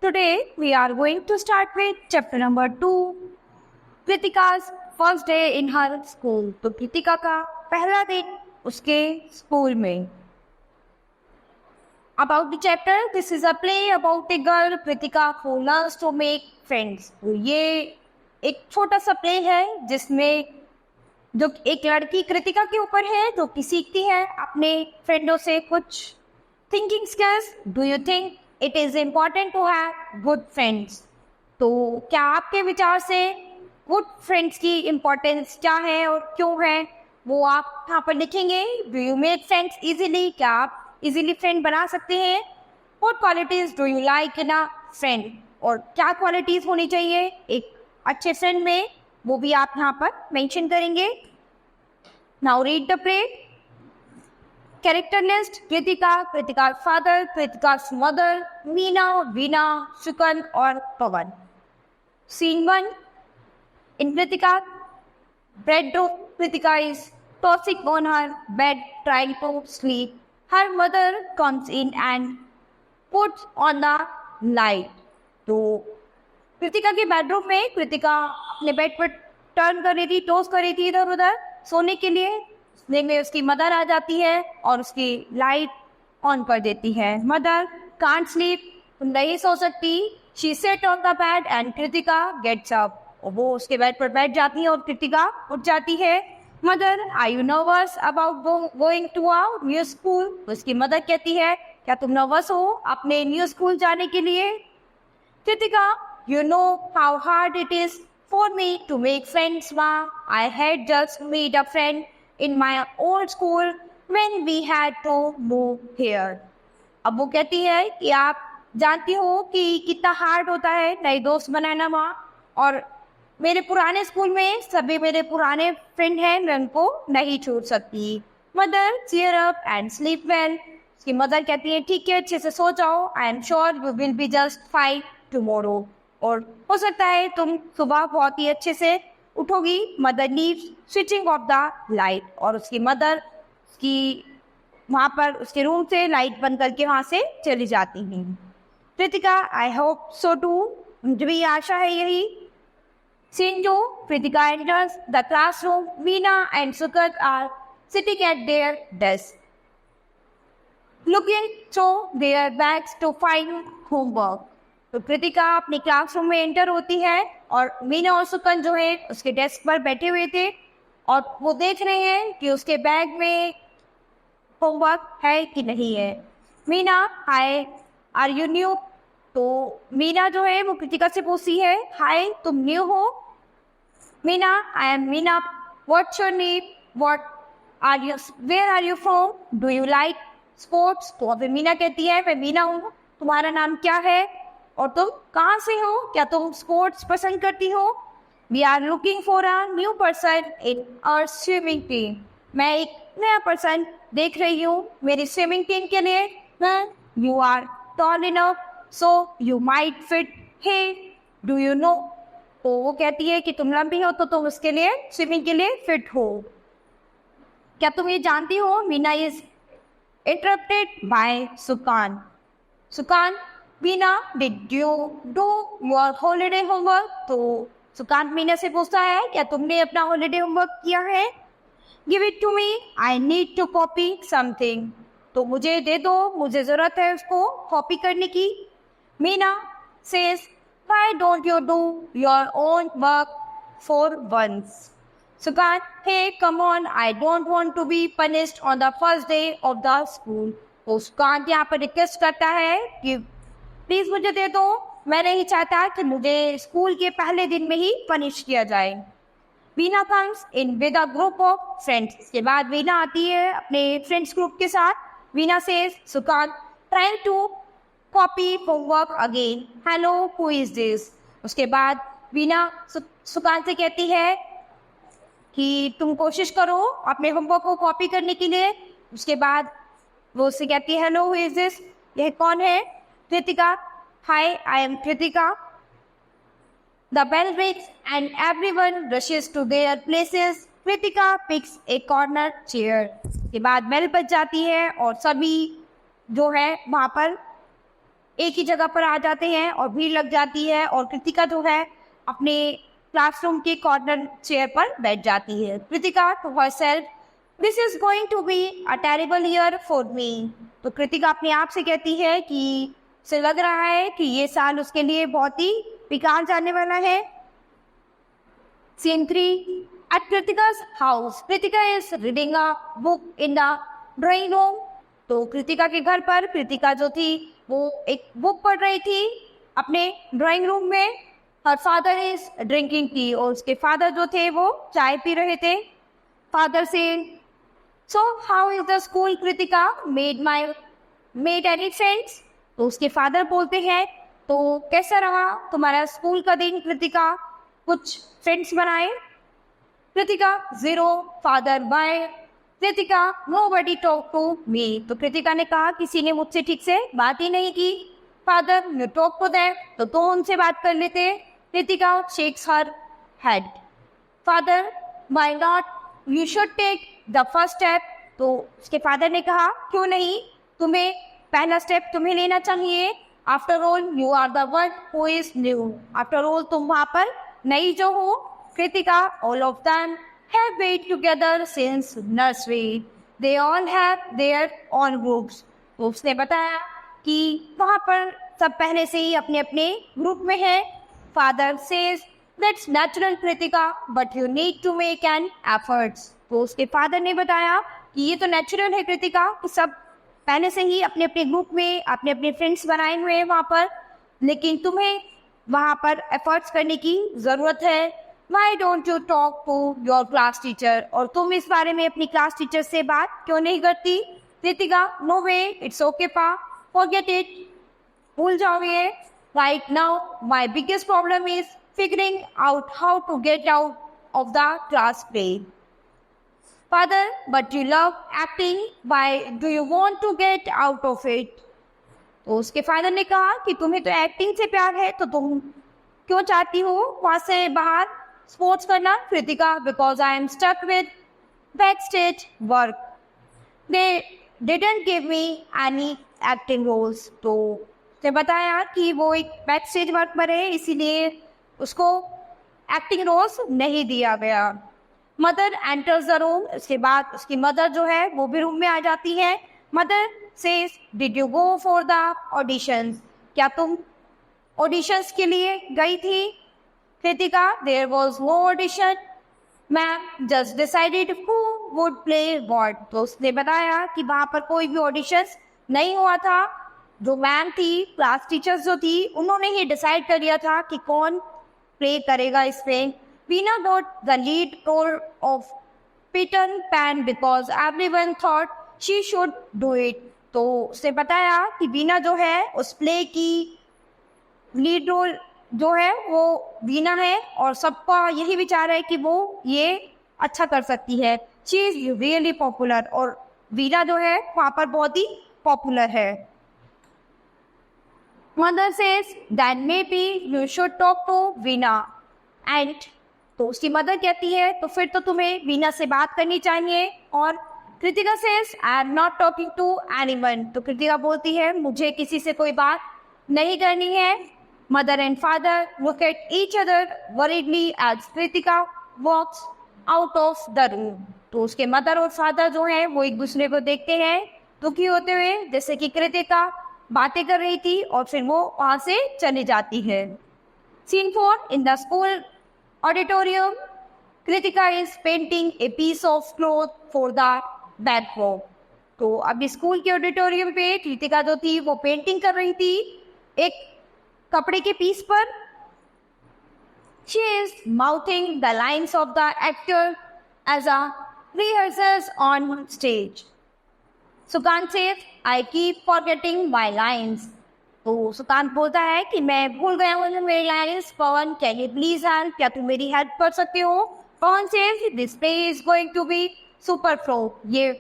Today we are going to start with chapter number 2, कृतिका's first day in her school. तो कृतिका का पहला दिन उसके स्कूल में. About the chapter, this is a play about a girl, Kritika, who learns to make friends. तो ये एक छोटा सा प्ले है जिसमें जो एक लड़की कृतिका के ऊपर है जो कि सीखती है अपने फ्रेंडों से कुछ thinking skills. Do you think it is important to have good friends? तो क्या आपके विचार से गुड फ्रेंड्स की इम्पोर्टेंस क्या है और क्यों है वो आप यहाँ पर लिखेंगे. Do you make friends easily? क्या आप इजीली फ्रेंड बना सकते हैं? What qualities do you like in a friend? और क्या क्वालिटीज होनी चाहिए एक अच्छे फ्रेंड में, वो भी आप यहाँ पर मेंशन करेंगे. Now read the play. Character list. Kritika, Kritika father, Kritika mother, Meena, Veena, Sukan और Pavan. Scene 1. In Kritika bedroom, Kritika is tossing on her bed trying to sleep. Her mother comes in and puts on the light. तो कृतिका के बेडरूम में कृतिका अपने बेड पर turn कर रही थी, toss कर रही थी इधर उधर सोने के लिए. में उसकी मदर आ जाती है और उसकी लाइट ऑन कर देती है. मदर कांट स्लीप, नहीं सो सकती. She sat on the bed and Kritika gets up. और वो उसके बेड पर बैठ जाती है और कृतिका उठ जाती है. Mother, are you nervous about going to our new school? उसकी मदर कहती है, क्या तुम नर्वस हो अपने न्यू स्कूल जाने के लिए? Kritika, you know how hard it is for me to make friends, ma. I had just made a friend in my old school when we had to move here. अब वो कहती है कि आप जानती हो कि कितना हार्ड होता है नए दोस्त बनाना, माँ, और मेरे पुराने स्कूल में सभी मेरे पुराने फ्रेंड हैं, मैं उनको नहीं छोड़ सकती. Mother, cheer up and sleep well. उसकी मदर कहती है, ठीक है, अच्छे से सो जाओ. I am sure you will be just fine tomorrow. और हो सकता है तुम सुबह बहुत ही अच्छे से उठोगी. Mother leave switching off the light. और उसकी मदर की वहाँ पर उसके रूम से लाइट बंद करके वहाँ से चली जाती हैं. Kritika, I hope so too. मुझे भी आशा है यही. Scene 2. Kritika enters the classroom. Veena and Sukat are sitting at their desk looking through their bags to find homework. तो कृतिका अपनी क्लासरूम में एंटर होती है और मीना और सुकन जो है उसके डेस्क पर बैठे हुए थे और वो देख रहे हैं कि उसके बैग में होमवर्क है कि नहीं है. मीना, हाय, आर यू न्यू? तो मीना जो है वो कृतिका से पूछती है, हाय, तुम न्यू हो? Meena, I am Meena. What's your name? What are you, where are you from? Do you like sports? तो अभी मीना कहती है, मैं मीना हूँ, तुम्हारा नाम क्या है और तुम कहाँ से हो? क्या तुम स्पोर्ट्स पसंद करती हो? We are looking for a new person in our swimming team. मैं एक नया पर्सन देख रही हूँ मेरी स्विमिंग टीम के लिए. You are tall enough so you might fit. Hey, do you know? तो वो कहती है कि तुम लंबी हो तो तुम उसके लिए स्विमिंग के लिए फिट हो. क्या तुम ये जानती हो? Meena is interrupted by Sukan. Sukan, Meena, did you do your holiday homework? तो सुकांत मीना से पूछता है, क्या तुमने अपना हॉलीडे होमवर्क किया है? Give it to me, I need to copy something. तो मुझे दे दो, मुझे ज़रूरत है उसको कॉपी करने की. Meena says, why don't you do your own work for once? Sukant, hey come on, I don't want to be punished on the first day of the school. तो सुकांत यहाँ पर रिक्वेस्ट करता है कि प्लीज़ मुझे दे दो, मैं नहीं चाहता कि मुझे स्कूल के पहले दिन में ही पनिश किया जाए. Veena comes in with a group of friends. इसके बाद वीना आती है अपने फ्रेंड्स ग्रुप के साथ. Veena says, Sukant, trying to copy homework again. Hello, who is this? उसके बाद वीना सुकांत से कहती है कि तुम कोशिश करो अपने होमवर्क को कॉपी करने के लिए. उसके बाद वो उससे कहती है, हेलो, हु इज दिस? यह कौन है? Kritika, hi, I am Kritika. The bell rings and everyone rushes to their places. Kritika picks a corner chair. के बाद बेल बज जाती है और सभी जो है वहाँ पर एक ही जगह पर आ जाते हैं और भीड़ लग जाती है और कृतिका जो है अपने क्लासरूम के कॉर्नर चेयर पर बैठ जाती है। Kritika to herself, this is going to be a terrible year for me. तो कृतिका अपने आप से कहती है कि उसे लग रहा है कि ये साल उसके लिए बहुत ही बेकार जाने वाला है। Scene 3. At Kritika's house, Kritika is reading a book in the drawing room. तो कृतिका के घर पर कृतिका जो थी वो एक बुक पढ़ रही थी अपने ड्राइंग रूम में। Her father is drinking tea, और उसके फादर जो थे वो चाय पी रहे थे। फादर से, so how is the school Kritika, made any friends. तो उसके फादर बोलते हैं, तो कैसा रहा तुम्हारा स्कूल का दिन कृतिका, कुछ फ्रेंड्स बनाए। Kritika, 0। Father, bye. Kritika, nobody talk to me. तो कृतिका ने कहा किसी ने मुझसे ठीक से बात ही नहीं की। Father, you talk to them, तो उनसे बात कर लेते। Kritika shakes her head. Father, why not, you should take the first step. तो उसके फादर ने कहा क्यों नहीं, तुम्हें पहला स्टेप तुम्हें लेना चाहिए। After all you are the one who is new, after all तुम वहां पर नई जो हो। Kritika, all of them have been together since nursery. They all have their own groups. तो उसने बताया कि वहाँ पर सब पहले से ही अपने अपने ग्रुप में हैं। Father says that's natural Kritika, but you need to make an efforts. तो उसके फादर ने बताया कि ये तो नेचुरल है कृतिका कि सब पहले से ही अपने अपने ग्रुप में अपने अपने फ्रेंड्स बनाए हुए हैं वहाँ पर, लेकिन तुम्हें वहाँ पर एफर्ट्स करने की ज़रूरत है। Why don't you talk to your class teacher? और तुम इस बारे में अपनी क्लास टीचर से बात क्यों नहीं करती। Kritika, no way, it's okay pa, forget it, भूल जाओ ये। Right now, my biggest problem is figuring out how to get out of the class play. Father, but you love acting, why do you want to get out of it? तो उसके father ने कहा कि तुम्हें तो acting से प्यार है, तो तुम क्यों चाहती हो वहाँ से बाहर स्पोर्ट्स करना। Kritika, because I am stuck with back stage work, they didn't give me any acting roles. तो उसने बताया कि वो एक बैक स्टेज वर्क पर है, इसीलिए उसको एक्टिंग रोल्स नहीं दिया गया। मदर एंटर्स द रूम, उसके बाद उसकी मदर जो है वो भी रूम में आ जाती है। Mother says, did you go for the auditions, क्या तुम ऑडिशंस के लिए गई थी। Kritika, there was no audition ma'am, just decided who would play what. तो उसने बताया कि वहाँ पर कोई भी ऑडिशंस नहीं हुआ था, जो मैम थी क्लास टीचर्स जो थी उन्होंने ही डिसाइड कर लिया था कि कौन प्ले करेगा इसमें। Veena got the lead role of Peter Pan because everyone thought she should do it. तो उसने बताया कि वीना जो है उस प्ले की लीड रोल जो है वो वीना है और सबका यही विचार है कि वो ये अच्छा कर सकती है। शी इज रियली पॉपुलर, और वीना जो है वहाँ पर बहुत ही पॉपुलर है। Mother says that maybe you should talk to Veena and, तो उसकी मदर कहती है तो फिर तो तुम्हें वीना से बात करनी चाहिए। और Kritika says I am not talking to anyone, तो कृतिका बोलती है मुझे किसी से कोई बात नहीं करनी है। Mother and father look at each other worriedly as Kritika walks out of the room. तो उसके मदर और फादर जो हैं वो एक दूसरे को देखते हैं दुखी होते हुए, जैसे कि कृतिका बातें कर रही थी और फिर वो वहाँ से चली जाती है। Scene 4. In the school auditorium, Kritika is painting a piece of cloth for the backdrop. तो अभी स्कूल के ऑडिटोरियम पे कृतिका जो थी वो पेंटिंग कर रही थी एक कपड़े के पीस पर। She is mouthing the lines of the actor as a rehearsals on stage. Sukanta says, I keep forgetting my lines. तो सुकांत बोलता है कि मैं भूल गया हूँ मेरी lines. Pawan, can you please help? क्या तुम मेरी हेल्प कर सकते हो। पवन says, this play is going to be super flop. ये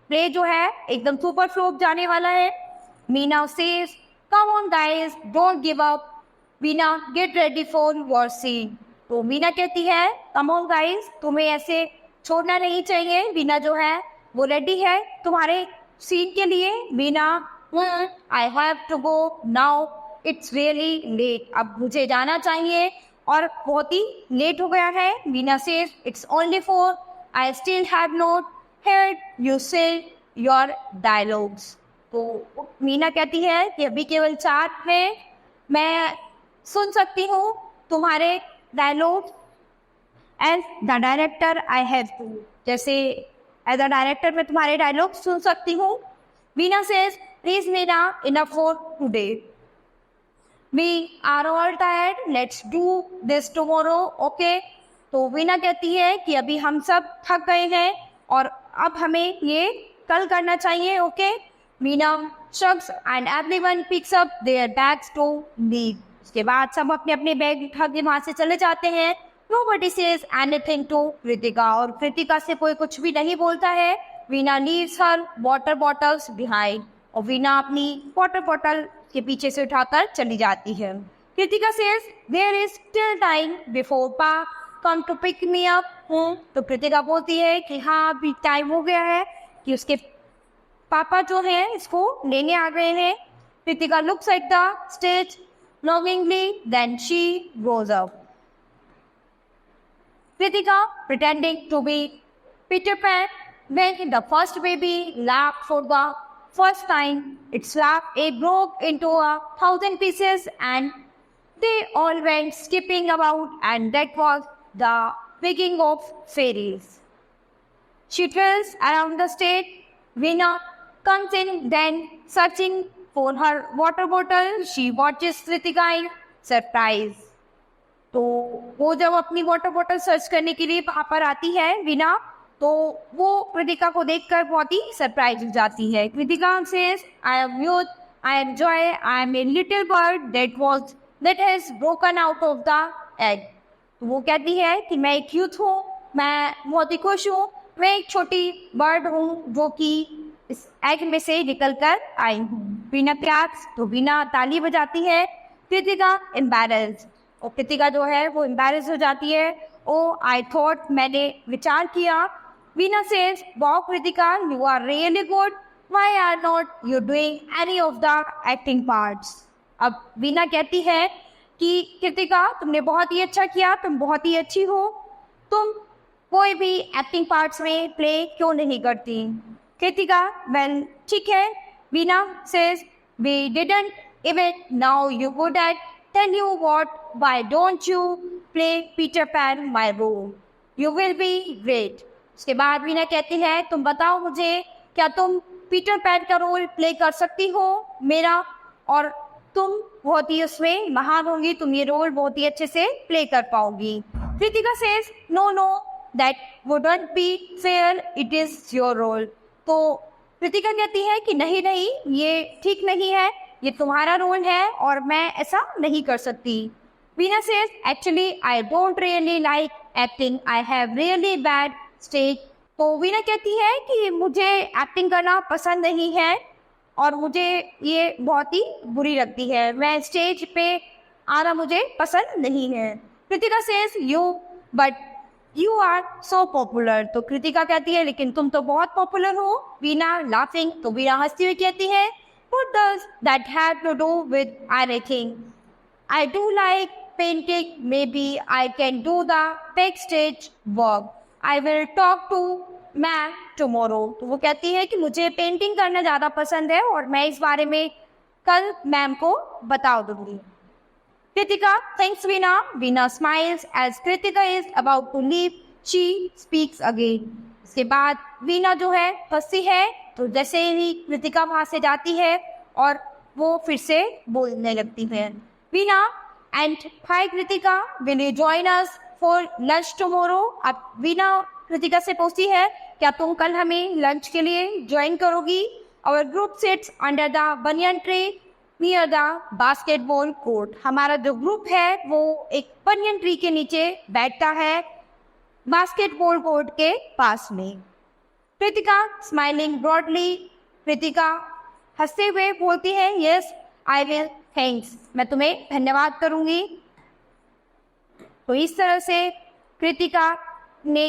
प्ले जो है एकदम सुपर फ्लॉप जाने वाला है। Meena says, come on guys, don't give up. Veena, get ready for your scene. तो मीना कहती है कम ऑन गाइस, तुम्हें ऐसे छोड़ना नहीं चाहिए। वीना जो है वो रेडी है तुम्हारे सीन के लिए। Veena I have to go now, it's really late, अब मुझे जाना चाहिए और बहुत ही लेट हो गया है। Veena says it's only 4, I still have not heard you say your dialogues। तो मीना कहती है कि अभी केवल 4 है, मैं सुन सकती हूँ तुम्हारे dialogue. As the director I have to, जैसे एज अ डायरेक्टर मैं तुम्हारे डायलॉग सुन सकती हूँ। Veena says please Meena enough for today, we are all tired, let's do this tomorrow, okay. तो वीना कहती है कि अभी हम सब थक गए हैं और अब हमें ये कल करना चाहिए, okay. Meena shakes and everyone picks up their bags to leave. उसके बाद सब अपने अपने बैग उठा के वहाँ से चले जाते हैं। Nobody says anything to Kritika, और कृतिका से कोई कुछ भी नहीं बोलता है। Veena leaves her water bottles behind, और वीना अपनी वाटर बॉटल के पीछे से उठाकर चली जाती है। Kritika says there is still time before pa come to pick me up. तो कृतिका बोलती है कि हाँ अभी टाइम हो गया है कि उसके पापा जो हैं इसको लेने आ गए हैं। Kritika looks at the stage longingly, then she goes up. Kritika, pretending to be Peter Pan, when the first baby laughed for the first time, its laugh broke into 1,000 pieces and they all went skipping about, and that was the beginning of fairies. She twirls around the stage. Veena comes in, then searching for her water bottle, she watches Kritika in surprise. तो वो जब अपनी water bottle search करने के लिए वहाँ पर आती है वीना, तो वो कृतिका को देखकर बहुत ही सरप्राइज हो जाती है। Kritika says I am youth, I am joy, I am a little bird that has broken out of the egg. तो वो कहती है कि मैं एक यूथ हूँ, मैं बहुत ही खुश हूँ, मैं एक छोटी बर्ड हूँ जो कि इस एग में से निकल कर आई हूँ। वीना क्लैप्स, तो वीना ताली बजाती है। कृतिका एम्बैरेस्ड, और कृतिका जो है वो एम्बैरेस हो जाती है। ओ आई थॉट, मैंने विचार किया। Veena says wow Kritika, you are really good, why are not you doing any of the acting parts. अब वीना कहती है कि कृतिका तुमने बहुत ही अच्छा किया, तुम बहुत ही अच्छी हो, तुम कोई भी एक्टिंग पार्ट्स में प्ले क्यों नहीं करती। कृतिका वेल ठीक है। Veena says we didn't even know you good at, tell you what, why don't you play Peter Pan my role, you will be great. उसके बाद वीना कहती है तुम बताओ मुझे, क्या तुम पीटर पैन का रोल प्ले कर सकती हो मेरा, और तुम बहुत ही उसमें महान होंगी, तुम ये रोल बहुत ही अच्छे से प्ले कर पाओगी। Kritika says no no that wouldn't be fair, it is your role. तो कृतिका कहती है कि नहीं नहीं ये ठीक नहीं है, ये तुम्हारा रोल है और मैं ऐसा नहीं कर सकती। Veena says actually I don't really like acting, I have really bad stage. तो वीना कहती है कि मुझे एक्टिंग करना पसंद नहीं है और मुझे ये बहुत ही बुरी लगती है, मैं स्टेज पे आना मुझे पसंद नहीं है। Kritika says but you are so popular. तो कृतिका कहती है लेकिन तुम तो बहुत पॉपुलर हो। वीना लाफिंग, तो वीना हंसती हुई कहती है what does that have to do with anything, I do like painting, maybe I can do the back stage work, I will talk to ma'am tomorrow. तो वो कहती है कि मुझे पेंटिंग करना ज़्यादा पसंद है और मैं इस बारे में कल मैम को बता दूंगी। Kritika thanks Veena. Veena smiles as Kritika is about to leave. She speaks again. इसके बाद वीना जो है हंसती है, तो जैसे ही कृतिका वहाँ से जाती है और वो फिर से बोलने लगती है। Veena and hi Kritika, will you join us for lunch tomorrow. अब वीना कृतिका से पूछती है क्या तुम कल हमें लंच के लिए ज्वाइन करोगी। Our group sits under the banyan tree near the basketball court. हमारा जो ग्रुप है वो एक बनियन ट्री के नीचे बैठता है बास्केटबॉल कोर्ट के पास में। कृतिका स्माइलिंग ब्रॉडली, कृतिका हंसते हुए बोलती है यस आई विल, थैंक्स, मैं तुम्हें धन्यवाद करूंगी। तो इस तरह से कृतिका ने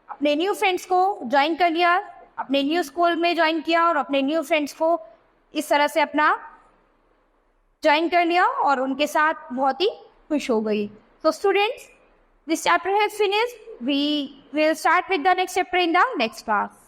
अपने न्यू फ्रेंड्स को ज्वाइन कर लिया, अपने न्यू स्कूल में ज्वाइन किया और अपने न्यू फ्रेंड्स को इस तरह से अपना ज्वाइन कर लिया और उनके साथ बहुत ही खुश हो गई। तो students, this chapter has finished. We will start with the next chapter in the next class.